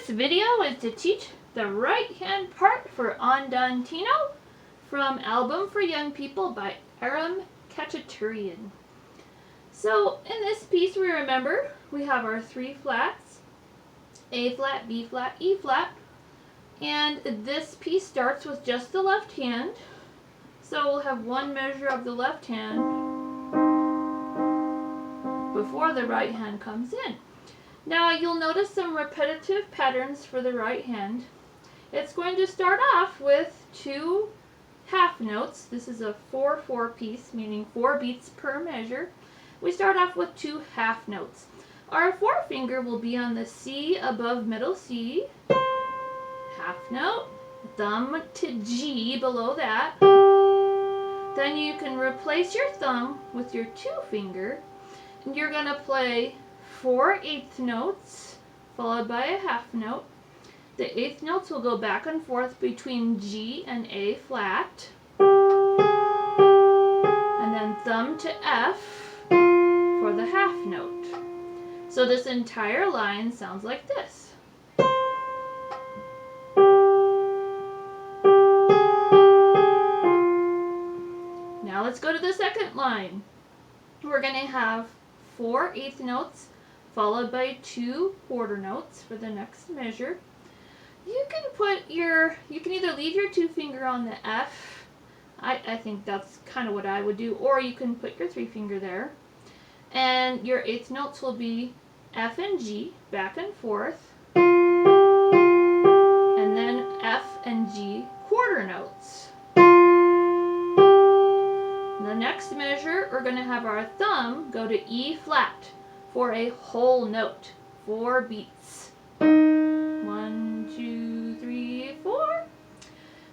This video is to teach the right hand part for Andantino from Album for Young People by Aram Khatchaturian. So in this piece we remember we have our three flats, A flat, B flat, E flat, and this piece starts with just the left hand. So we'll have one measure of the left hand before the right hand comes in. Now you'll notice some repetitive patterns for the right hand. It's going to start off with two half notes. This is a 4/4 piece, meaning 4 beats per measure. We start off with two half notes. Our forefinger will be on the C above middle C, half note, thumb to G below that. Then you can replace your thumb with your two finger, and you're going to play 4 eighth notes followed by a half note. The eighth notes will go back and forth between G and A flat, and then thumb to F for the half note. So this entire line sounds like this. Now let's go to the second line. We're going to have 4 eighth notes followed by 2 quarter notes for the next measure. You can either leave your two finger on the F. I think that's kind of what I would do, or you can put your 3 finger there. And your eighth notes will be F and G back and forth, and then F and G quarter notes. The next measure, we're going to have our thumb go to E flat for a whole note, 4 beats. 1, 2, 3, 4.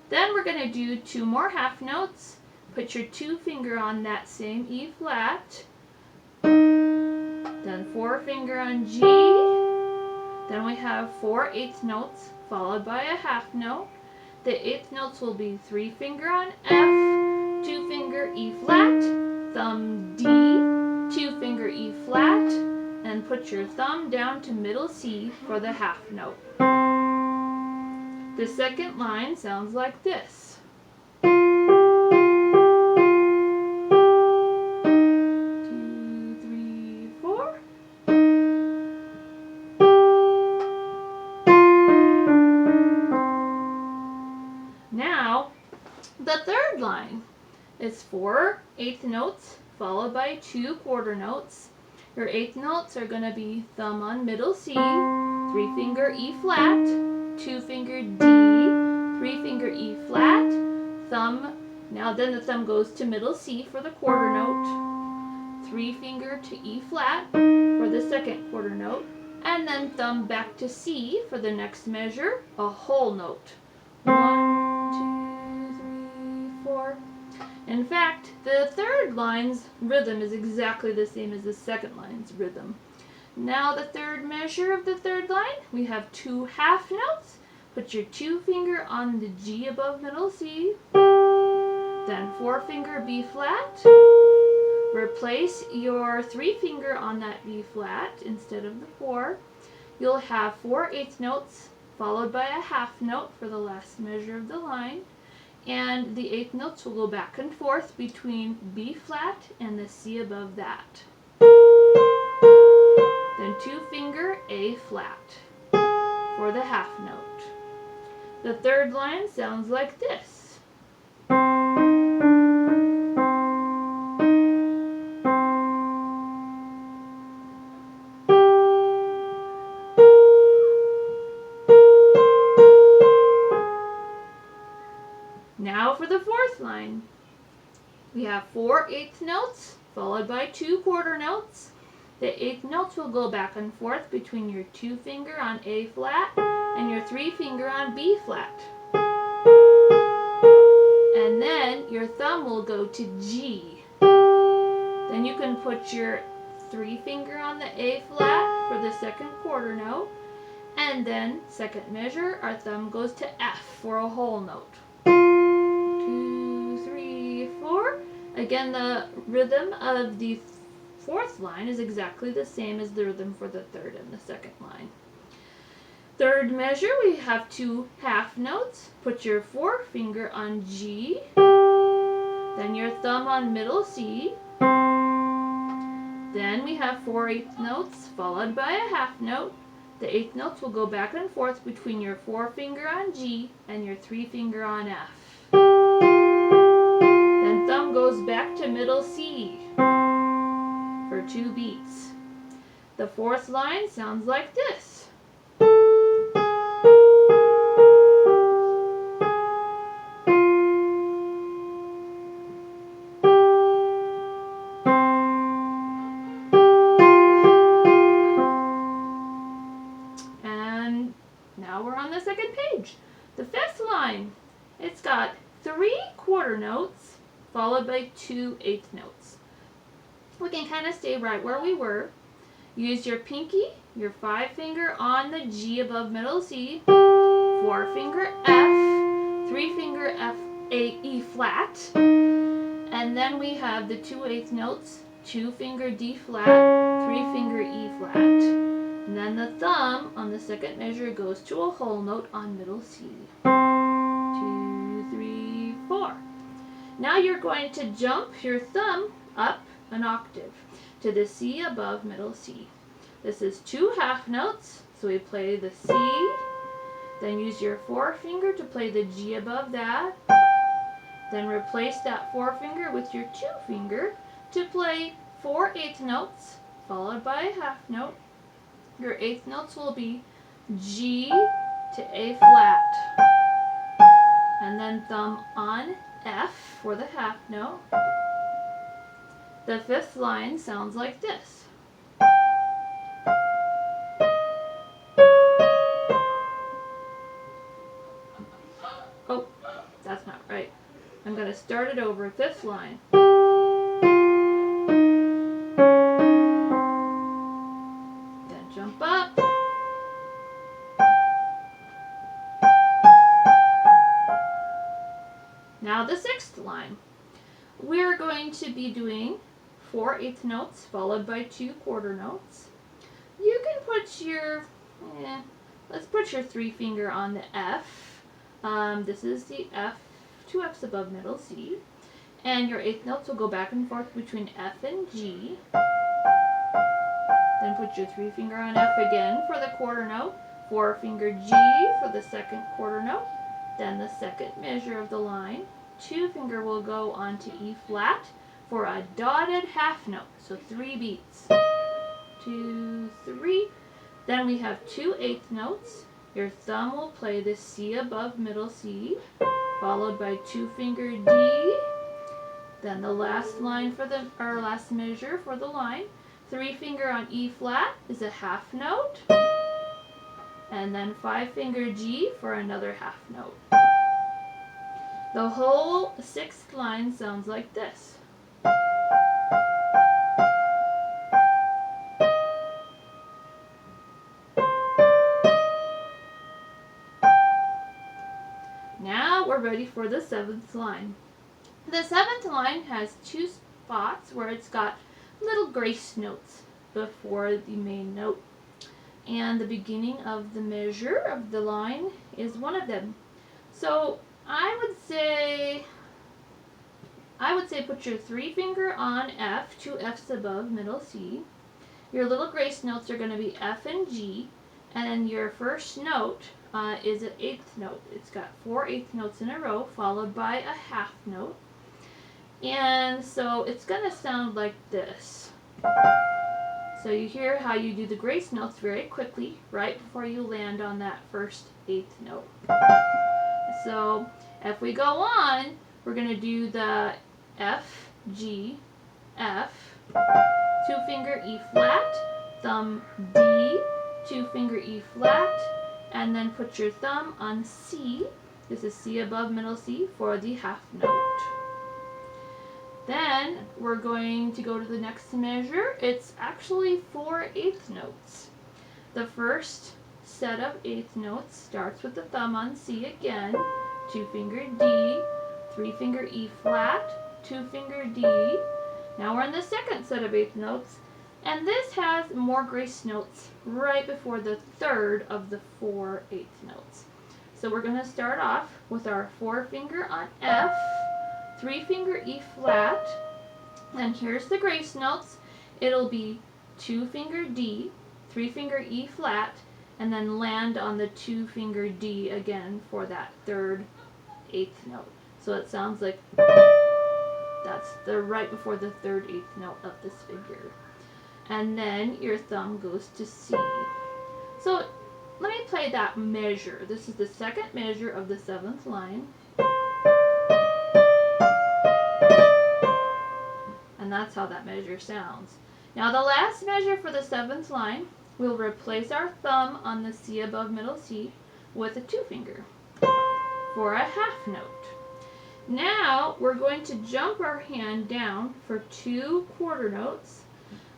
Then we're going to do 2 more half notes. Put your 2 finger on that same E flat. Then 4 finger on G. Then we have 4 eighth notes followed by a half note. The eighth notes will be 3 finger on F, 2 finger E flat, thumb D, 2 finger E flat, and put your thumb down to middle C for the half note. The second line sounds like this. 2, 3, 4. Now, the third line is 4 eighth notes followed by 2 quarter notes. Your eighth notes are going to be thumb on middle C, 3 finger E flat, 2 finger D, 3 finger E flat, thumb. Now then the thumb goes to middle C for the quarter note, 3 finger to E flat for the second quarter note, and then thumb back to C for the next measure, a whole note. 1, 2, 3, 4. In fact, the third line's rhythm is exactly the same as the second line's rhythm. Now the third measure of the third line, we have 2 half notes. Put your 2 finger on the G above middle C, then 4 finger B flat. Replace your 3 finger on that B flat instead of the 4. You'll have 4 eighth notes followed by a half note for the last measure of the line. And the eighth notes will go back and forth between B flat and the C above that. Then 2 finger A flat for the half note. The third line sounds like this. Now for the fourth line. We have 4 eighth notes followed by 2 quarter notes. The eighth notes will go back and forth between your 2 finger on A flat and your 3 finger on B flat. And then your thumb will go to G. Then you can put your 3 finger on the A flat for the second quarter note. And then, second measure, our thumb goes to F for a whole note. 2, 3, 4. Again, the rhythm of the fourth line is exactly the same as the rhythm for the third and the second line. Third measure, we have 2 half notes. Put your forefinger on G, then your thumb on middle C. Then we have 4 eighth notes followed by a half note. The eighth notes will go back and forth between your forefinger on G and your 3 finger on F. Then thumb goes back to middle C for 2 beats. The fourth line sounds like this. And now we're on the second page. The fifth line, it's got 3 quarter notes followed by 2 eighth notes. We can kind of stay right where we were. Use your pinky, your 5 finger on the G above middle C, 4 finger F, 3 finger F, A, E flat, and then we have the 2 eighth notes, 2 finger D flat, 3 finger E flat. And then the thumb on the second measure goes to a whole note on middle C. 2, 3, 4. Now you're going to jump your thumb up an octave to the C above middle C. This is 2 half notes, so we play the C, then use your forefinger to play the G above that, then replace that forefinger with your 2 finger to play 4 eighth notes followed by a half note. Your eighth notes will be G to A flat, and then thumb on F for the half note. The fifth line sounds like this. Oh, that's not right. I'm going to start it over. Fifth line. Then jump up. Now the sixth line. We're going to be doing 4 eighth notes followed by 2 quarter notes. You can put your, let's put your 3 finger on the F. This is the F, 2 F's above middle C. And your eighth notes will go back and forth between F and G. Then put your 3 finger on F again for the quarter note, 4 finger G for the second quarter note, then the second measure of the line. 2 finger will go onto E flat for a dotted half note, so 3 beats. 2, 3. Then we have 2 eighth notes. Your thumb will play the C above middle C, followed by 2 finger D. Then the last line for the, or last measure for the line, 3 finger on E flat is a half note, and then 5 finger G for another half note. The whole sixth line sounds like this. Now we're ready for the seventh line. The seventh line has 2 spots where it's got little grace notes before the main note. And the beginning of the measure of the line is one of them. So I would say put your 3 finger on F, 2 F's above middle C. Your little grace notes are going to be F and G, and then your first note is an eighth note. It's got 4 eighth notes in a row, followed by a half note. And so it's going to sound like this. So you hear how you do the grace notes very quickly, right before you land on that first eighth note. So if we go on, we're going to do the F, G, F, 2 finger E flat, thumb D, 2 finger E flat, and then put your thumb on C. This is C above middle C for the half note. Then we're going to go to the next measure. It's actually 4 eighth notes. The first set of eighth notes starts with the thumb on C again, 2 finger D, 3 finger E flat, 2 finger D. Now we're in the second set of eighth notes. And this has more grace notes right before the third of the 4/8 notes. So we're going to start off with our 4-finger on F, 3-finger E flat, and here's the grace notes. It'll be 2-finger D, 3-finger E flat, and then land on the 2-finger D again for that 3rd 8th note. So it sounds like that's the right before the 3rd 8th note of this figure. And then your thumb goes to C. So let me play that measure. This is the 2nd measure of the 7th line. And that's how that measure sounds. Now the last measure for the 7th line, we'll replace our thumb on the C above middle C with a 2-finger for a half note. Now we're going to jump our hand down for 2 quarter notes.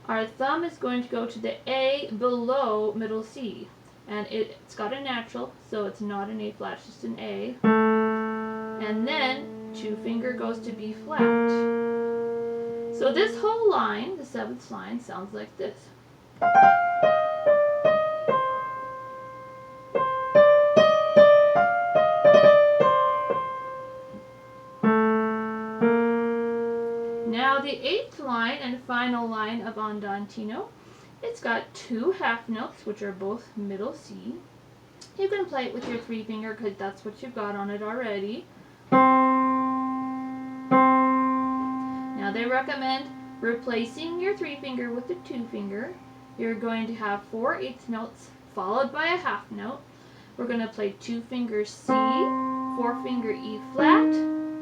Our thumb is going to go to the A below middle C. And it's got a natural, so it's not an A flat, it's just an A. And then 2-finger goes to B flat. So this whole line, the 7th line, sounds like this. Now the 8th line and final line of Andantino, it's got 2 half notes, which are both middle C. You can play it with your 3-finger because that's what you've got on it already. Now they recommend replacing your 3-finger with the 2-finger. You're going to have 4/8 notes followed by a half note. We're going to play 2-finger C, 4-finger E flat,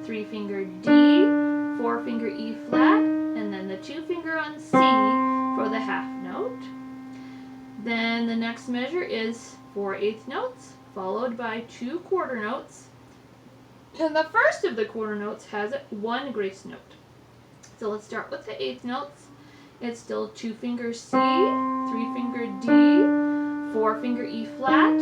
3-finger D, 4-finger E flat, and then the 2-finger on C for the half note. Then the next measure is 4/8 notes followed by 2 quarter notes. And the first of the quarter notes has 1 grace note. So let's start with the 8th notes. It's still 2-finger C, 3-finger D, 4-finger E flat,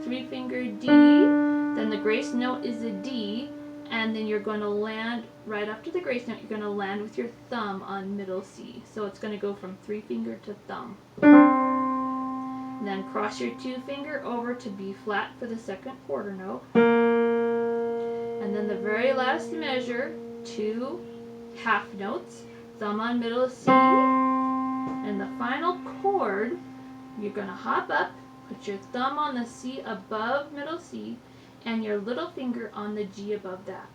3-finger D, then the grace note is a D, and then you're going to land, right after the grace note, you're going to land with your thumb on middle C. So it's going to go from 3-finger to thumb. And then cross your 2-finger over to B flat for the 2nd quarter note. And then the very last measure, 2 half notes, thumb on middle C, and the final chord, you're going to hop up, put your thumb on the C above middle C, and your little finger on the G above that.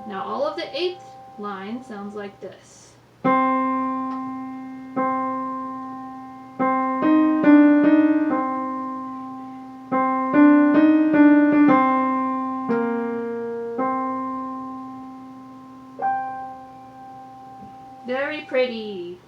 Now all of the 8th line sounds like this. Very pretty.